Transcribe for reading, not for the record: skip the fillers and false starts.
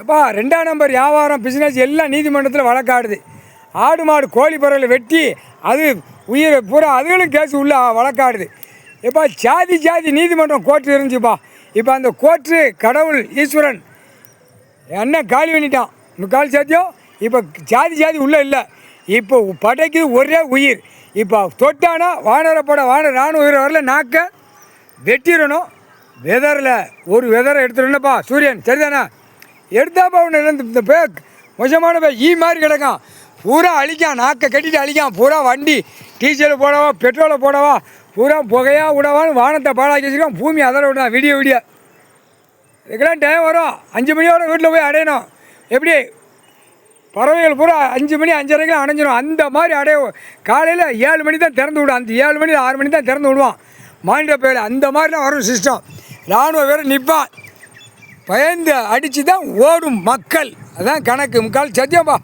எப்பா 2ஆம் நம்பர் வியாபாரம் பிஸ்னஸ் எல்லாம் நீதிமன்றத்தில் வழக்காடுது. ஆடு மாடு கோழி பறவைகளை வெட்டி அது உயிரை பூரா அதுகளும் கேஸ் உள்ள வழக்காடுது. எப்பா ஜாதி நீதிமன்றம் கோர்ட்டு இருந்துச்சுப்பா. இப்போ அந்த கோர்ட்டு கடவுள் ஈஸ்வரன் அண்ணன் காலி பண்ணிட்டான். முக்கால் சாத்தியம் இப்போ ஜாதி உள்ளே இல்லை. இப்போ படைக்குது ஒரே உயிர். இப்போ தொட்டானா வானரப்பட ராணுவ உயிரை வரல நாக்க வெட்டிடணும். வெதரில் ஒரு வெதரை எடுத்துடணுப்பா. சூரியன் சரிதானே எடுத்தாப்பா ஒன்று இந்த மோசமான ஈ மாதிரி கிடக்கான். பூரா அழிக்கான். நாக்கை கட்டிட்டு அழிக்கான். பூரா வண்டி டீசல் போடவா பெட்ரோலை போடவா பூரா புகையாக விடவான்னு வானத்தை பாழாக்கி வச்சுருக்கான். பூமி அதர விடான் விடிய இதுக்கெல்லாம் டைம் வரும். 5 மணியோட வீட்டில் போய் அடையணும். எப்படி பறவைகள் பூரா 5 மணி 5:30 அடைஞ்சிடும். அந்த மாதிரி காலையில் 7 மணி தான் திறந்து விடும். அந்த 7 மணி 6 மணி தான் திறந்து விடுவான் மாநில பேர். அந்த மாதிரிலாம் வரும் சிஸ்டம். ராணுவ வேறு நிற்பான். பயந்து அடித்து தான் ஓடும் மக்கள். அதான் கணக்கு. முக்கால் சத்தியம்பா.